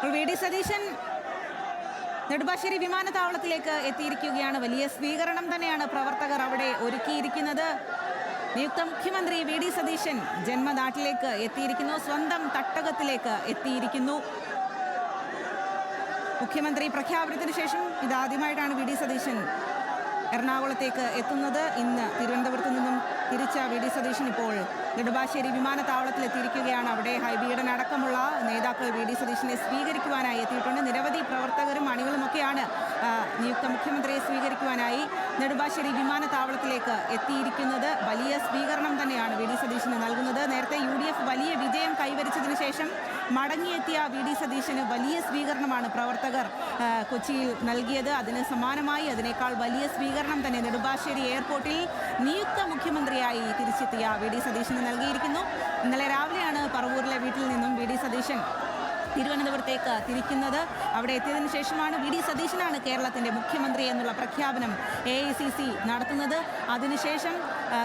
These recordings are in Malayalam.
വി ഡി സതീശൻ നെടുമ്പാശ്ശേരി വിമാനത്താവളത്തിലേക്ക് എത്തിയിരിക്കുകയാണ്. വലിയ സ്വീകരണം തന്നെയാണ് പ്രവർത്തകർ അവിടെ ഒരുക്കിയിരിക്കുന്നത്. നിയുക്ത മുഖ്യമന്ത്രി വി ഡി സതീശൻ ജന്മനാട്ടിലേക്ക് എത്തിയിരിക്കുന്നു, സ്വന്തം തട്ടകത്തിലേക്ക് എത്തിയിരിക്കുന്നു. മുഖ്യമന്ത്രി പ്രഖ്യാപനത്തിന് ശേഷം ഇതാദ്യമായിട്ടാണ് വി ഡി സതീശൻ എറണാകുളത്തേക്ക് എത്തുന്നത്. ഇന്ന് തിരുവനന്തപുരത്ത് നിന്നും തിരിച്ച വി ഡി സതീശൻ ഇപ്പോൾ നെടുമ്പാശ്ശേരി വിമാനത്താവളത്തിലെത്തിയിരിക്കുകയാണ്. അവിടെ ഹൈബിയുടെ അടക്കമുള്ള നേതാക്കൾ വി ഡി സതീശനെ സ്വീകരിക്കുവാനായി എത്തിയിട്ടുണ്ട്. നിരവധി പ്രവർത്തകരും അണികളുമൊക്കെയാണ് നിയുക്ത മുഖ്യമന്ത്രിയെ സ്വീകരിക്കുവാനായി നെടുമ്പാശ്ശേരി വിമാനത്താവളത്തിലേക്ക് എത്തിയിരിക്കുന്നത്. വലിയ സ്വീകരണം തന്നെയാണ് വി ഡി സതീശന് നൽകുന്നത്. നേരത്തെ UDF വലിയ വിജയം കൈവരിച്ചതിന് ശേഷം മടങ്ങിയെത്തിയ വി ഡി സതീശന് വലിയ സ്വീകരണമാണ് പ്രവർത്തകർ കൊച്ചിയിൽ നൽകിയത്. അതിന് സമാനമായി അതിനേക്കാൾ വലിയ സ്വീകരണം തന്നെ നെടുമ്പാശ്ശേരി എയർപോർട്ടിൽ നിയുക്ത മുഖ്യമന്ത്രിയായി തിരിച്ചെത്തിയ വി ഡി സതീശന് നൽകിയിരിക്കുന്നു. ഇന്നലെ രാവിലെയാണ് പറവൂരിലെ വീട്ടിൽ നിന്നും വി ഡി സതീശൻ തിരുവനന്തപുരത്തേക്ക് തിരിക്കുന്നത്. അവിടെ എത്തിയതിനു ശേഷമാണ് വി ഡി സതീശനാണ് കേരളത്തിൻ്റെ മുഖ്യമന്ത്രി എന്നുള്ള പ്രഖ്യാപനം AICC നടത്തുന്നത്. അതിനുശേഷം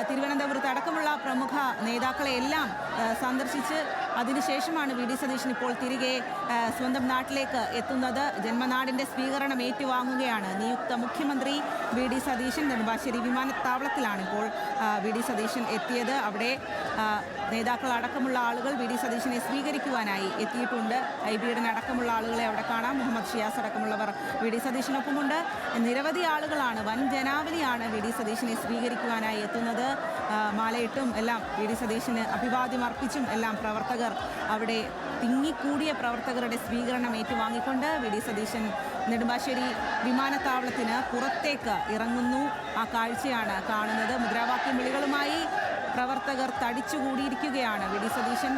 തിരുവനന്തപുരത്ത് അടക്കമുള്ള പ്രമുഖ നേതാക്കളെ എല്ലാം സന്ദർശിച്ച് അതിനുശേഷമാണ് വി ഡി സതീശൻ ഇപ്പോൾ തിരികെ സ്വന്തം നാട്ടിലേക്ക് എത്തുന്നത്. ജന്മനാടിൻ്റെ സ്വീകരണം ഏറ്റുവാങ്ങുകയാണ് നിയുക്ത മുഖ്യമന്ത്രി വി ഡി സതീശൻ. നെടുമ്പാശ്ശേരി വിമാനത്താവളത്തിലാണ് ഇപ്പോൾ വി ഡി സതീശൻ എത്തിയത്. അവിടെ നേതാക്കൾ അടക്കമുള്ള ആളുകൾ വി ഡി സതീശനെ സ്വീകരിക്കുവാനായി എത്തിയിട്ടുണ്ട്. IBയുടെ അടക്കമുള്ള ആളുകളെ അവിടെ കാണാം. മുഹമ്മദ് ഷിയാസ് അടക്കമുള്ളവർ വി ഡി സതീശനൊപ്പമുണ്ട്. നിരവധി ആളുകളാണ്, വൻ ജനാവലിയാണ് വി ഡി സതീശനെ സ്വീകരിക്കുവാനായി എത്തുന്നത്. മാലയിട്ടും എല്ലാം വി ഡി സതീശന് അഭിവാദ്യം അർപ്പിച്ചും എല്ലാം പ്രവർത്തകർ അവിടെ തിങ്ങിക്കൂടിയ പ്രവർത്തകരുടെ സ്വീകരണം ഏറ്റുവാങ്ങിക്കൊണ്ട് വി ഡി സതീശൻ നെടുമ്പാശ്ശേരി വിമാനത്താവളത്തിന് പുറത്തേക്ക് ഇറങ്ങുന്നു. ആ കാഴ്ചയാണ് കാണുന്നത്. മുദ്രാവാക്യം വിളികളുമായി പ്രവർത്തകർ തടിച്ചുകൂടിയിരിക്കുകയാണ്. വി ഡി സതീശൻ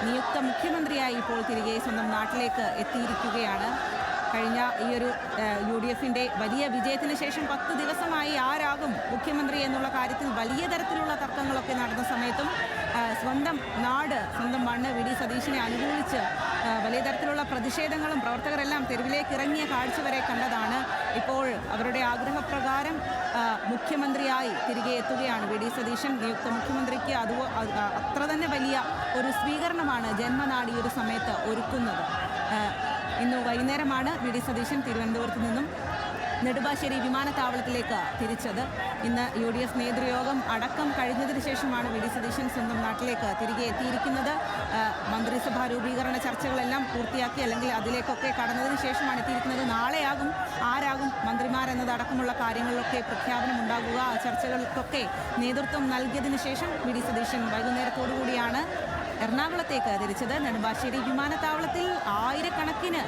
നിയുക്ത മുഖ്യമന്ത്രിയായി ഇപ്പോൾ തിരികെ സ്വന്തം നാട്ടിലേക്ക് എത്തിയിരിക്കുകയാണ്. കഴിഞ്ഞ ഈ ഒരു UDFൻ്റെ വലിയ വിജയത്തിന് ശേഷം 10 ദിവസമായി ആരാകും മുഖ്യമന്ത്രി എന്നുള്ള കാര്യത്തിൽ വലിയ തരത്തിലുള്ള തർക്കങ്ങളൊക്കെ നടന്ന സമയത്തും സ്വന്തം നാട്, സ്വന്തം മണ്ണ് വി ഡി സതീശനെ അനുകൂലിച്ച് വലിയ തരത്തിലുള്ള പ്രതിഷേധങ്ങളും പ്രവർത്തകരെല്ലാം തെരുവിലേക്ക് ഇറങ്ങിയ കാഴ്ച വരെ കണ്ടതാണ്. ഇപ്പോൾ അവരുടെ ആഗ്രഹപ്രകാരം മുഖ്യമന്ത്രിയായി തിരികെ എത്തുകയാണ് വി ഡി സതീശൻ. നിയുക്ത മുഖ്യമന്ത്രിക്ക് അത്ര തന്നെ വലിയ ഒരു സ്വീകരണമാണ് ജന്മനാട് ഈ ഒരു സമയത്ത് ഒരുക്കുന്നത്. ഇന്ന് വൈകുന്നേരമാണ് വി ഡി സതീശൻ തിരുവനന്തപുരത്ത് നിന്നും നെടുമ്പാശ്ശേരി വിമാനത്താവളത്തിലേക്ക് തിരിച്ചത്. ഇന്ന് UDF നേതൃയോഗം അടക്കം കഴിഞ്ഞതിന് ശേഷമാണ് വി ഡി സതീശൻ സ്വന്തം നാട്ടിലേക്ക് തിരികെ എത്തിയിരിക്കുന്നത്. മന്ത്രിസഭാ രൂപീകരണ ചർച്ചകളെല്ലാം പൂർത്തിയാക്കി, അല്ലെങ്കിൽ അതിലേക്കൊക്കെ കടന്നതിന് ശേഷമാണ് എത്തിയിരിക്കുന്നത്. നാളെയാകും ആരാകും മന്ത്രിമാരെന്നതടക്കമുള്ള കാര്യങ്ങളിലൊക്കെ പ്രഖ്യാപനം ഉണ്ടാകുക. ആ ചർച്ചകൾക്കൊക്കെ നേതൃത്വം നൽകിയതിന് ശേഷം വി ഡി സതീശൻ വൈകുന്നേരത്തോടുകൂടിയാണ് എറണാകുളത്തേക്ക് തിരിച്ചത്. നെടുമ്പാശ്ശേരി വിമാനത്താവളത്തിൽ ആയിരക്കണക്കിന്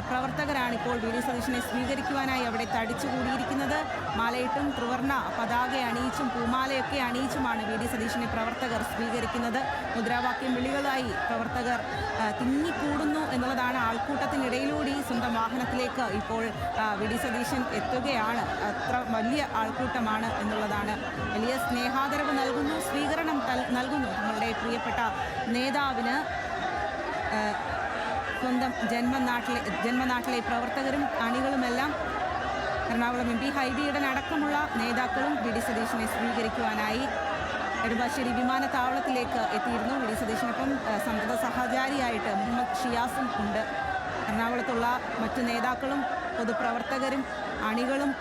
പ്രവർത്തകരാണ് ഇപ്പോൾ വി ഡി സതീശനെ സ്വീകരിക്കുവാനായി അവിടെ തടിച്ചുകൂടിയിരിക്കുന്നത്. മാലയിട്ടും ത്രിവർണ്ണ പതാക അണിയിച്ചും പൂമാലയൊക്കെ അണിയിച്ചുമാണ് വി ഡി സതീശനെ പ്രവർത്തകർ സ്വീകരിക്കുന്നത്. മുദ്രാവാക്യം വിളികളായി പ്രവർത്തകർ തിങ്ങിക്കൂടുന്നു എന്നുള്ളതാണ്. ആൾക്കൂട്ടത്തിനിടയിലൂടെ സ്വന്തം വാഹനത്തിലേക്ക് ഇപ്പോൾ വി ഡി സതീശൻ എത്തുകയാണ്. അത്ര വലിയ ആൾക്കൂട്ടമാണ് എന്നുള്ളതാണ്. വലിയ സ്നേഹാദരവ് നൽകുന്നു, സ്വീകരണം നൽകുന്നു തങ്ങളുടെ പ്രിയപ്പെട്ട നേതാവിന്. സ്വന്തം ജന്മനാട്ടിലെ പ്രവർത്തകരും അണികളുമെല്ലാം എറണാകുളം MP ഹൈബിയുടെ അടക്കമുള്ള നേതാക്കളും വി ഡി സതീശനെ സ്വീകരിക്കുവാനായി നെടുമ്പാശ്ശേരി വിമാനത്താവളത്തിലേക്ക് എത്തിയിരുന്നു. വി ഡി സതീശനൊപ്പം സന്തത സഹചാരിയായിട്ട് മുഹമ്മദ് ഷിയാസും ഉണ്ട്. എറണാകുളത്തുള്ള മറ്റു നേതാക്കളും പൊതുപ്രവർത്തകരും അണികളും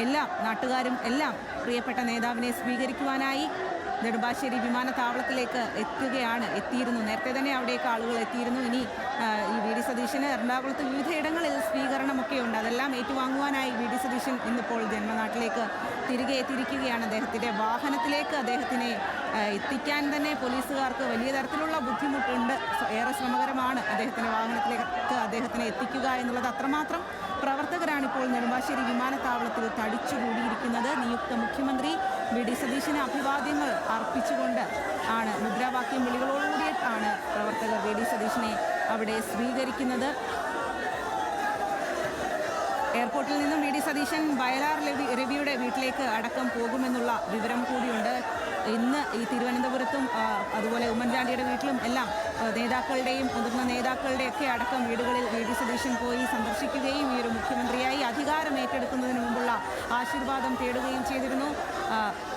എല്ലാം നാട്ടുകാരും എല്ലാം പ്രിയപ്പെട്ട നേതാവിനെ സ്വീകരിക്കുവാനായി നെടുമ്പാശ്ശേരി വിമാനത്താവളത്തിലേക്ക് എത്തിയിരുന്നു. നേരത്തെ തന്നെ അവിടേക്ക് ആളുകൾ എത്തിയിരുന്നു. ഇനി ഈ വി ഡി സതീശന് എറണാകുളത്ത് വിവിധയിടങ്ങളിൽ സ്വീകരണമൊക്കെ ഉണ്ട്. അതെല്ലാം ഏറ്റുവാങ്ങുവാനായി വി ഡി സതീശൻ ഇന്നിപ്പോൾ ജന്മനാട്ടിലേക്ക് തിരികെ എത്തിയിരിക്കുകയാണ്. അദ്ദേഹത്തിൻ്റെ വാഹനത്തിലേക്ക് അദ്ദേഹത്തിനെ എത്തിക്കാൻ തന്നെ പോലീസുകാർക്ക് വലിയ തരത്തിലുള്ള ബുദ്ധിമുട്ടുണ്ട്. ഏറെ ശ്രമകരമാണ് അദ്ദേഹത്തിൻ്റെ വാഹനത്തിലേക്ക് അദ്ദേഹത്തിനെ എത്തിക്കുക എന്നുള്ളത്. അത്രമാത്രം പ്രവർത്തകരാണിപ്പോൾ നെടുമ്പാശ്ശേരി വിമാനത്താവളത്തിൽ തടിച്ചുകൂടിയിരിക്കുന്നത്. നിയുക്ത മുഖ്യമന്ത്രി വി ഡി സതീശന് അഭിവാദ്യങ്ങൾ അർപ്പിച്ചുകൊണ്ട് ആണ്, മുദ്രാവാക്യം വിളികളോടുകൂടിയാണ് പ്രവർത്തകർ വി ഡി സതീശനെ അവിടെ സ്വീകരിക്കുന്നത്. എയർപോർട്ടിൽ നിന്നും വി ഡി സതീശൻ വയലാർ രവിയുടെ വീട്ടിലേക്ക് അടക്കം പോകുമെന്നുള്ള വിവരം കൂടിയുണ്ട്. ഇന്ന് ഈ തിരുവനന്തപുരത്തും അതുപോലെ ഉമ്മൻചാണ്ടിയുടെ വീട്ടിലും എല്ലാം നേതാക്കളുടെയും മുതിർന്ന നേതാക്കളുടെയൊക്കെ അടക്കം വീടുകളിൽ വി ഡി സതീശൻ പോയി സന്ദർശിക്കുകയും ഈ ഒരു മുഖ്യമന്ത്രിയായി അധികാരം ഏറ്റെടുക്കുന്നതിന് മുമ്പുള്ള ആശീർവാദം തേടുകയും ചെയ്തിരുന്നു.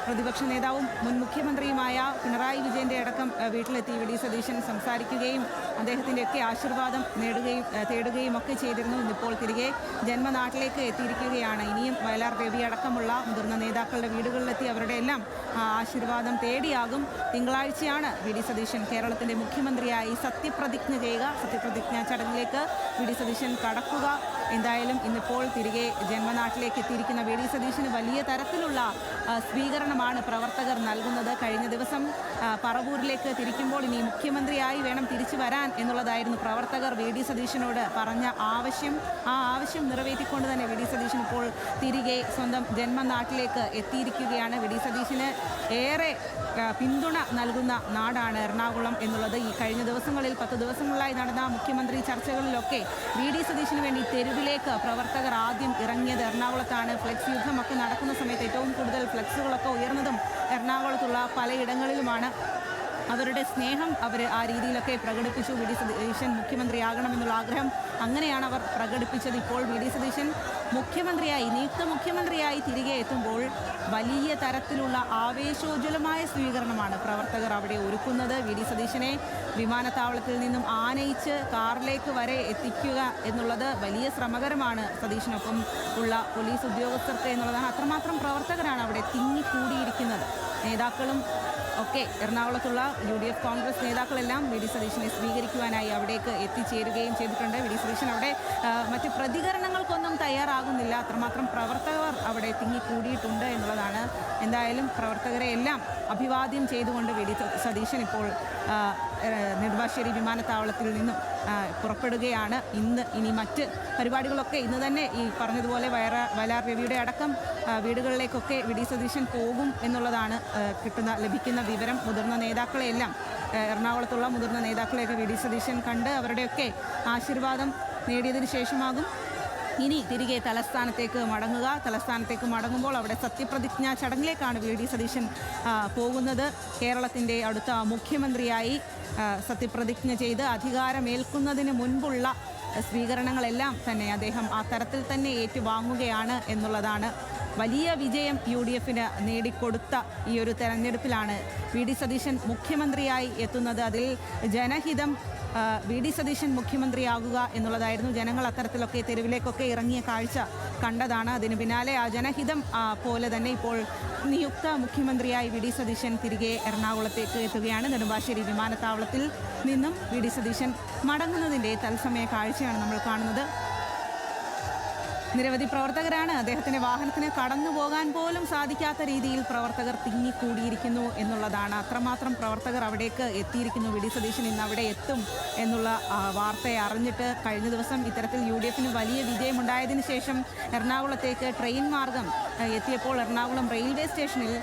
പ്രതിപക്ഷ നേതാവും മുൻ മുഖ്യമന്ത്രിയുമായ പിണറായി വിജയന്റെ അടക്കം വീട്ടിലെത്തി വി ഡി സതീശൻ സംസാരിക്കുകയും അദ്ദേഹത്തിൻ്റെയൊക്കെ ആശീർവാദം തേടുകയും ഒക്കെ ചെയ്തിരുന്നു. ഇന്നിപ്പോൾ തിരികെ ജന്മനാട്ടിലേക്ക് എത്തിയിരിക്കുകയാണ്. ഇനിയും വയലാർ രവി അടക്കമുള്ള മുതിർന്ന നേതാക്കളുടെ വീടുകളിലെത്തി അവരുടെ എല്ലാം ആശീർവാദം തേടിയാകും തിങ്കളാഴ്ചയാണ് വി ഡി സതീശൻ കേരളത്തിൻ്റെ മുഖ്യമന്ത്രിയായി സത്യപ്രതിജ്ഞ ചെയ്യുക. സത്യപ്രതിജ്ഞാ ചടങ്ങിലേക്ക് വി ഡി സതീശൻ കടക്കുക. എന്തായാലും ഇന്നിപ്പോൾ തിരികെ ജന്മനാട്ടിലേക്ക് എത്തിയിരിക്കുന്ന വി ഡി സതീശന് വലിയ തരത്തിലുള്ള സ്വീകരണമാണ് പ്രവർത്തകർ നൽകുന്നത്. കഴിഞ്ഞ ദിവസം പറവൂരിലേക്ക് തിരിക്കുമ്പോൾ ഇനി മുഖ്യമന്ത്രിയായി വേണം തിരിച്ചു വരാൻ എന്നുള്ളതായിരുന്നു പ്രവർത്തകർ വി ഡി സതീശനോട് പറഞ്ഞ ആവശ്യം. ആ ആവശ്യം നിറവേറ്റിക്കൊണ്ട് തന്നെ വി ഡി സതീശൻ ഇപ്പോൾ തിരികെ സ്വന്തം ജന്മനാട്ടിലേക്ക് എത്തിയിരിക്കുകയാണ്. വി ഡി സതീശന് ഏറെ പിന്തുണ നൽകുന്ന നാടാണ് എറണാകുളം എന്നുള്ളത്. ഈ കഴിഞ്ഞ ദിവസങ്ങളിൽ 10 ദിവസങ്ങളിലായി നടന്ന മുഖ്യമന്ത്രി ചർച്ചകളിലൊക്കെ വി ഡി സതീശന് വേണ്ടി തെരുവിലേക്ക് പ്രവർത്തകർ ആദ്യം ഇറങ്ങിയത് എറണാകുളത്താണ്. ഫ്ലെക്സ് യുദ്ധമൊക്കെ നടക്കുന്ന സമയത്ത് ഏറ്റവും കൂടുതൽ ഫ്ലെക്സുകളൊക്കെ ഉയർന്നതും എറണാകുളത്തുള്ള പലയിടങ്ങളിലുമാണ്. അവരുടെ സ്നേഹം അവർ ആ രീതിയിലൊക്കെ പ്രകടിപ്പിച്ചു. വി ഡി സതീശൻ മുഖ്യമന്ത്രിയാകണമെന്നുള്ള ആഗ്രഹം അങ്ങനെയാണ് അവർ പ്രകടിപ്പിച്ചത്. ഇപ്പോൾ വി ഡി സതീശൻ നിയുക്ത മുഖ്യമന്ത്രിയായി തിരികെ എത്തുമ്പോൾ വലിയ തരത്തിലുള്ള ആവേശോജ്വലമായ സ്വീകരണമാണ് പ്രവർത്തകർ അവിടെ ഒരുക്കുന്നത്. വി ഡി സതീശനെ വിമാനത്താവളത്തിൽ നിന്നും ആനയിച്ച് കാറിലേക്ക് വരെ എത്തിക്കുക എന്നുള്ളത് വലിയ ശ്രമകരമാണ് സതീശനൊപ്പം ഉള്ള പോലീസ് ഉദ്യോഗസ്ഥർക്ക് എന്നുള്ളതാണ്. അത്രമാത്രം പ്രവർത്തകരാണ് അവിടെ തിങ്ങിക്കൂടിയിരിക്കുന്നത്. നേതാക്കളും ഒക്കെ എറണാകുളത്തുള്ള UDF കോൺഗ്രസ് നേതാക്കളെല്ലാം വി ഡി സതീശനെ സ്വീകരിക്കുവാനായി അവിടേക്ക് എത്തിച്ചേരുകയും ചെയ്തിട്ടുണ്ട്. വി ഡി സതീശൻ അവിടെ മറ്റ് പ്രതികരണങ്ങൾക്കൊന്നും തയ്യാറാകുന്നില്ല. അത്രമാത്രം പ്രവർത്തകർ അവിടെ തിങ്ങിക്കൂടിയിട്ടുണ്ട് എന്നുള്ളതാണ്. എന്തായാലും പ്രവർത്തകരെ എല്ലാം അഭിവാദ്യം ചെയ്തുകൊണ്ട് വി ഡി സതീശൻ ഇപ്പോൾ നെടുമ്പാശ്ശേരി വിമാനത്താവളത്തിൽ നിന്നും പുറപ്പെടുകയാണ്. ഇനി മറ്റ് പരിപാടികളൊക്കെ ഇന്ന് തന്നെ ഈ പറഞ്ഞതുപോലെ വയലാർ രവിയുടെ അടക്കം വീടുകളിലേക്കൊക്കെ വി ഡി സതീശൻ പോകും എന്നുള്ളതാണ് ലഭിക്കുന്ന വിവരം. മുതിർന്ന നേതാക്കളെയെല്ലാം എറണാകുളത്തുള്ള മുതിർന്ന നേതാക്കളെയൊക്കെ വി ഡി സതീശൻ കണ്ട് അവരുടെയൊക്കെ ആശീർവാദം നേടിയതിന് ശേഷമാകും ഇനി തിരികെ തലസ്ഥാനത്തേക്ക് മടങ്ങുക. തലസ്ഥാനത്തേക്ക് മടങ്ങുമ്പോൾ അവിടെ സത്യപ്രതിജ്ഞാ ചടങ്ങിലേക്കാണ് വി ഡി സതീശൻ പോകുന്നത്. കേരളത്തിൻ്റെ അടുത്ത മുഖ്യമന്ത്രിയായി സത്യപ്രതിജ്ഞ ചെയ്ത് അധികാരമേൽക്കുന്നതിന് മുൻപുള്ള സ്വീകരണങ്ങളെല്ലാം തന്നെ അദ്ദേഹം ആ തരത്തിൽ തന്നെ ഏറ്റുവാങ്ങുകയാണ് എന്നുള്ളതാണ്. വലിയ വിജയം UDF നേടിക്കൊടുത്ത ഈ ഒരു തെരഞ്ഞെടുപ്പിലാണ് വി ഡി സതീശൻ മുഖ്യമന്ത്രിയായി എത്തുന്നത്. അതിൽ ജനഹിതം വി ഡി സതീശൻ മുഖ്യമന്ത്രിയാകുക എന്നുള്ളതായിരുന്നു. ജനങ്ങൾ അത്തരത്തിലൊക്കെ തെരുവിലേക്കൊക്കെ ഇറങ്ങിയ കാഴ്ച കണ്ടതാണ്. അതിന് പിന്നാലെ ആ ജനഹിതം പോലെ തന്നെ ഇപ്പോൾ നിയുക്ത മുഖ്യമന്ത്രിയായി വി ഡി സതീശൻ തിരികെ എറണാകുളത്തേക്ക് എത്തുകയാണ്. നെടുമ്പാശ്ശേരി വിമാനത്താവളത്തിൽ നിന്നും വി ഡി സതീശൻ മടങ്ങുന്നതിൻ്റെ തത്സമയ കാഴ്ചയാണ് നമ്മൾ കാണുന്നത്. നിരവധി പ്രവർത്തകരാണ്. അദ്ദേഹത്തിൻ്റെ വാഹനത്തിന് കടന്നു പോകാൻ പോലും സാധിക്കാത്ത രീതിയിൽ പ്രവർത്തകർ തിങ്ങിക്കൂടിയിരിക്കുന്നു എന്നുള്ളതാണ്. അത്രമാത്രം പ്രവർത്തകർ അവിടേക്ക് എത്തിയിരിക്കുന്നു. വി ഡി സതീശൻ ഇന്ന് അവിടെ എത്തും എന്നുള്ള വാർത്തയെ അറിഞ്ഞിട്ട് കഴിഞ്ഞ ദിവസം ഇത്തരത്തിൽ UDF വലിയ വിജയമുണ്ടായതിനു ശേഷം എറണാകുളത്തേക്ക് ട്രെയിൻ മാർഗം എത്തിയപ്പോൾ എറണാകുളം റെയിൽവേ സ്റ്റേഷനിൽ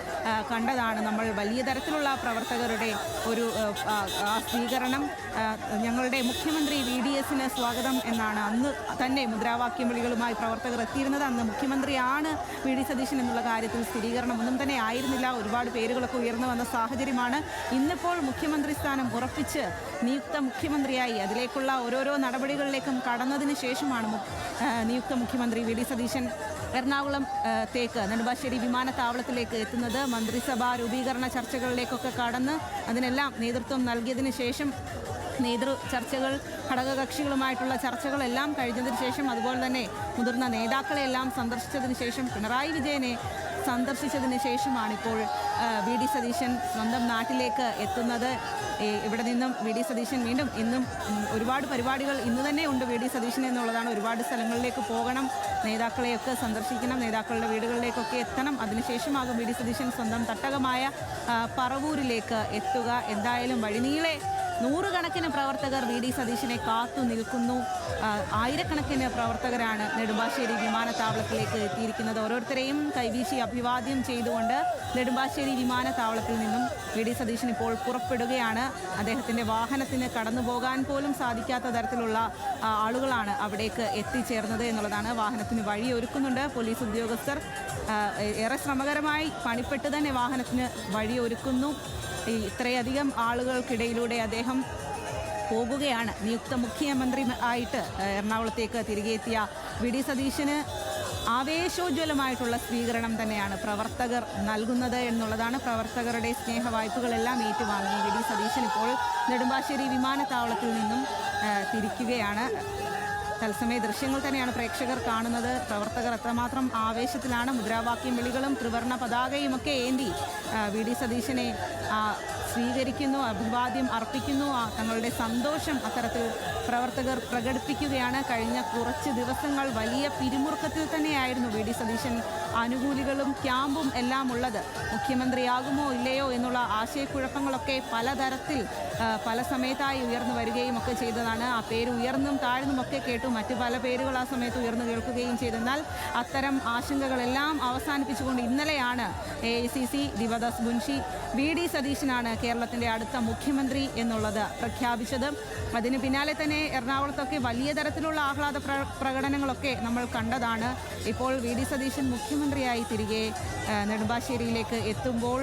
കണ്ടതാണ് നമ്മൾ. വലിയ തരത്തിലുള്ള പ്രവർത്തകരുടെ ഒരു സ്വീകരണം. ഞങ്ങളുടെ മുഖ്യമന്ത്രി VDSന് സ്വാഗതം എന്നാണ് അന്ന് തന്നെ മുദ്രാവാക്യം വിളികളുമായി പ്രവർത്തകർ എത്തിയിരുന്നത്. അന്ന് മുഖ്യമന്ത്രിയാണ് വി ഡി സതീശൻ എന്നുള്ള കാര്യത്തിൽ സ്ഥിരീകരണം ഒന്നും തന്നെ ആയിരുന്നില്ല. ഒരുപാട് പേരുകളൊക്കെ ഉയർന്നു വന്ന സാഹചര്യമാണ്. ഇന്നിപ്പോൾ മുഖ്യമന്ത്രി സ്ഥാനം ഉറപ്പിച്ച് നിയുക്ത മുഖ്യമന്ത്രിയായി അതിലേക്കുള്ള ഓരോരോ നടപടികളിലേക്കും കടന്നതിന് ശേഷമാണ് നിയുക്ത മുഖ്യമന്ത്രി വി ഡി സതീശൻ എറണാകുളത്തേക്ക് നെടുമ്പാശ്ശേരി വിമാനത്താവളത്തിലേക്ക് എത്തുന്നത്. മന്ത്രിസഭാ രൂപീകരണ ചർച്ചകളിലേക്കൊക്കെ കടന്ന് അതിനെല്ലാം നേതൃത്വം നൽകിയതിന് ശേഷം ചർച്ചകൾ ഘടകകക്ഷികളുമായിട്ടുള്ള ചർച്ചകളെല്ലാം കഴിഞ്ഞതിന് ശേഷം അതുപോലെ തന്നെ മുതിർന്ന നേതാക്കളെല്ലാം സന്ദർശിച്ചതിന് ശേഷം പിണറായി വിജയനെ സന്ദർശിച്ചതിന് ശേഷമാണിപ്പോൾ വി ഡി സതീശൻ സ്വന്തം നാട്ടിലേക്ക് എത്തുന്നത്. ഇവിടെ നിന്നും വി ഡി സതീശൻ വീണ്ടും ഇന്നും ഒരുപാട് പരിപാടികൾ ഇന്ന് തന്നെ ഉണ്ട് വി ഡി സതീശൻ എന്നുള്ളതാണ്. ഒരുപാട് സ്ഥലങ്ങളിലേക്ക് പോകണം, നേതാക്കളെയൊക്കെ സന്ദർശിക്കണം, നേതാക്കളുടെ വീടുകളിലേക്കൊക്കെ എത്തണം. അതിനുശേഷമാകും വി ഡി സതീശൻ സ്വന്തം തട്ടകമായ പറവൂരിലേക്ക് എത്തുക. എന്തായാലും വഴിനീളെ നൂറുകണക്കിന് പ്രവർത്തകർ വി ഡി സതീശനെ കാത്തു നിൽക്കുന്നു. ആയിരക്കണക്കിന് പ്രവർത്തകരാണ് നെടുമ്പാശ്ശേരി വിമാനത്താവളത്തിലേക്ക് എത്തിയിരിക്കുന്നത്. ഓരോരുത്തരെയും കൈവീശി അഭിവാദ്യം ചെയ്തുകൊണ്ട് നെടുമ്പാശ്ശേരി വിമാനത്താവളത്തിൽ നിന്നും വി ഡി സതീശൻ ഇപ്പോൾ പുറപ്പെടുകയാണ്. അദ്ദേഹത്തിൻ്റെ വാഹനത്തിന് കടന്നു പോകാൻ പോലും സാധിക്കാത്ത തരത്തിലുള്ള ആളുകളാണ് അവിടേക്ക് എത്തിച്ചേർന്നത് എന്നുള്ളതാണ്. വാഹനത്തിന് വഴിയൊരുക്കുന്നുണ്ട് പോലീസ് ഉദ്യോഗസ്ഥർ. ഏറെ ശ്രമകരമായി പണിപ്പെട്ട് തന്നെ വാഹനത്തിന് വഴിയൊരുക്കുന്നു. ഇത്രയധികം ആളുകൾക്കിടയിലൂടെ അദ്ദേഹം പോകുകയാണ്. നിയുക്ത മുഖ്യമന്ത്രി ആയിട്ട് എറണാകുളത്തേക്ക് തിരികെ എത്തിയ വി ഡി സതീശന് ആവേശോജ്വലമായിട്ടുള്ള സ്വീകരണം തന്നെയാണ് പ്രവർത്തകർ നൽകുന്നത് എന്നുള്ളതാണ്. പ്രവർത്തകരുടെ സ്നേഹവായ്പകളെല്ലാം ഏറ്റുവാങ്ങി വി ഡി സതീശൻ ഇപ്പോൾ നെടുമ്പാശ്ശേരി വിമാനത്താവളത്തിൽ നിന്നും തിരിക്കുകയാണ്. തത്സമയ ദൃശ്യങ്ങൾ തന്നെയാണ് പ്രേക്ഷകർ കാണുന്നത്. പ്രവർത്തകർ എത്രമാത്രം ആവേശത്തിലാണ്. മുദ്രാവാക്യം വിളികളും ത്രിവർണ്ണ പതാകയുമൊക്കെ ഏന്തി വി ഡി സതീശനെ സ്വീകരിക്കുന്നു, അഭിവാദ്യം അർപ്പിക്കുന്നു. തങ്ങളുടെ സന്തോഷം അത്തരത്തിൽ പ്രവർത്തകർ പ്രകടിപ്പിക്കുകയാണ്. കഴിഞ്ഞ കുറച്ച് ദിവസങ്ങൾ വലിയ പിരിമുറുക്കത്തിൽ തന്നെയായിരുന്നു വി ഡി സതീശൻ അനുകൂലികളും ക്യാമ്പും എല്ലാം ഉള്ളത്. മുഖ്യമന്ത്രിയാകുമോ ഇല്ലയോ എന്നുള്ള ആശയക്കുഴപ്പങ്ങളൊക്കെ പലതരത്തിൽ പല സമയത്തായി ഉയർന്നു വരികയും ഒക്കെ ചെയ്തതാണ്. ആ പേര് ഉയർന്നും താഴ്ന്നുമൊക്കെ കേട്ടു. മറ്റു പല പേരുകൾ ആ സമയത്ത് ഉയർന്നു കേൾക്കുകയും ചെയ്തെന്നാൽ അത്തരം ആശങ്കകളെല്ലാം അവസാനിപ്പിച്ചുകൊണ്ട് ഇന്നലെയാണ് AICC ദിവദാസ് മുൻഷി വി ഡി സതീശനാണ് കേരളത്തിൻ്റെ അടുത്ത മുഖ്യമന്ത്രി എന്നുള്ളത് പ്രഖ്യാപിച്ചത്. അതിന് പിന്നാലെ തന്നെ എറണാകുളത്തൊക്കെ വലിയ തരത്തിലുള്ള ആഹ്ലാദ പ്രകടനങ്ങളൊക്കെ നമ്മൾ കണ്ടതാണ്. ഇപ്പോൾ വി ഡി സതീശൻ മുഖ്യമന്ത്രിയായി തിരികെ നെടുമ്പാശ്ശേരിയിലേക്ക് എത്തുമ്പോൾ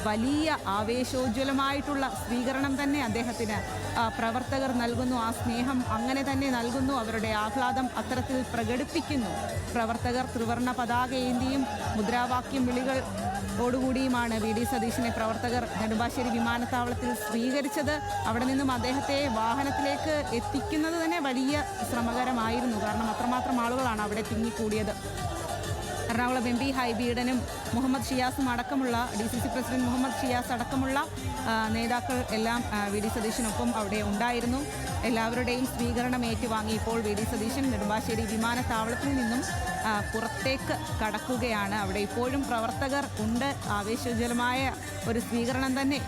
വലിയ ആവേശോജ്വലമായിട്ടുള്ള സ്വീകരണം തന്നെ അദ്ദേഹത്തിന് പ്രവർത്തകർ നൽകുന്നു. ആ സ്നേഹം അങ്ങനെ തന്നെ നൽകുന്നു. അവരുടെ ആഹ്ലാദം അത്തരത്തിൽ പ്രകടിപ്പിക്കുന്നു. പ്രവർത്തകർ ത്രിവർണ്ണ പതാക ഏന്തിയും മുദ്രാവാക്യം വിളികളോടുകൂടിയുമാണ് വി ഡി സതീശനെ പ്രവർത്തകർ നെടുമ്പാശ്ശേരി വിമാനത്താവളത്തിൽ സ്വീകരിച്ചത്. അവിടെ നിന്നും അദ്ദേഹത്തെ വാഹനത്തിലേക്ക് എത്തിക്കുന്നത് തന്നെ വലിയ ശ്രമകരമായിരുന്നു. കാരണം അത്രമാത്രം ആളുകളാണ് അവിടെ തിങ്ങിക്കൂടിയത്. എറണാകുളം MP ഹൈബി ഈഡനും മുഹമ്മദ് ഷിയാസും അടക്കമുള്ള DCC പ്രസിഡന്റ് മുഹമ്മദ് ഷിയാസ് അടക്കമുള്ള നേതാക്കൾ എല്ലാം വി ഡി സതീശനൊപ്പം അവിടെ ഉണ്ടായിരുന്നു. എല്ലാവരുടെയും സ്വീകരണം ഏറ്റുവാങ്ങി ഇപ്പോൾ വി ഡി സതീശൻ നെടുമ്പാശ്ശേരി വിമാനത്താവളത്തിൽ നിന്നും പുറത്തേക്ക് കടക്കുകയാണ്. അവിടെ ഇപ്പോഴും പ്രവർത്തകർ ഉണ്ട്. ആവേശോജ്വലമായ ഒരു സ്വീകരണം തന്നെ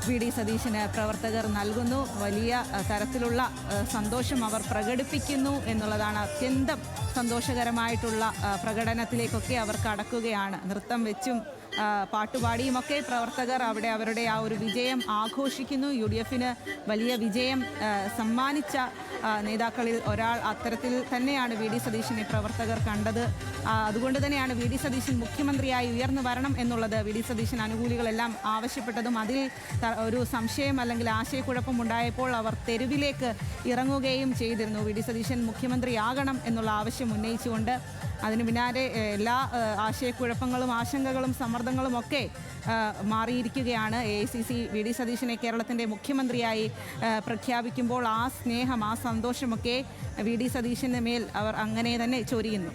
വി ഡി സതീശന് പ്രവർത്തകർ നൽകുന്നു. വലിയ തരത്തിലുള്ള സന്തോഷം അവർ പ്രകടിപ്പിക്കുന്നു എന്നുള്ളതാണ്. അത്യന്തം സന്തോഷകരമായിട്ടുള്ള പ്രകടനത്തിലേക്കൊക്കെ അവർ കടക്കുകയാണ്. നൃത്തം വെച്ചും പാട്ടുപാടിയുമൊക്കെ പ്രവർത്തകർ അവിടെ അവരുടെ ആ ഒരു വിജയം ആഘോഷിക്കുന്നു. UDFന് വലിയ വിജയം സമ്മാനിച്ച നേതാക്കളിൽ ഒരാൾ അത്തരത്തിൽ തന്നെയാണ് വി ഡി സതീശനെ പ്രവർത്തകർ കണ്ടത്. അതുകൊണ്ട് തന്നെയാണ് വി ഡി സതീശൻ മുഖ്യമന്ത്രിയായി ഉയർന്നു വരണം എന്നുള്ളത് വി ഡി സതീശൻ അനുകൂലികളെല്ലാം ആവശ്യപ്പെട്ടതും. അതിൽ ഒരു സംശയം അല്ലെങ്കിൽ ആശയക്കുഴപ്പം ഉണ്ടായപ്പോൾ അവർ തെരുവിലേക്ക് ഇറങ്ങുകയും ചെയ്തിരുന്നു. വി ഡി സതീശൻ മുഖ്യമന്ത്രിയാകണം എന്നുള്ള ആവശ്യം ഉന്നയിച്ചുകൊണ്ട്. അതിന് പിന്നാലെ എല്ലാ ആശയക്കുഴപ്പങ്ങളും ആശങ്കകളും സമ്മർദ്ദങ്ങളും ഒക്കെ മാറിയിരിക്കുകയാണ്. AICC വി ഡി സതീശനെ കേരളത്തിൻ്റെ മുഖ്യമന്ത്രിയായി പ്രഖ്യാപിക്കുമ്പോൾ ആ സ്നേഹം ആ സന്തോഷമൊക്കെ വി ഡി സതീശന് മേൽ അവർ അങ്ങനെ തന്നെ ചൊരിയുന്നു.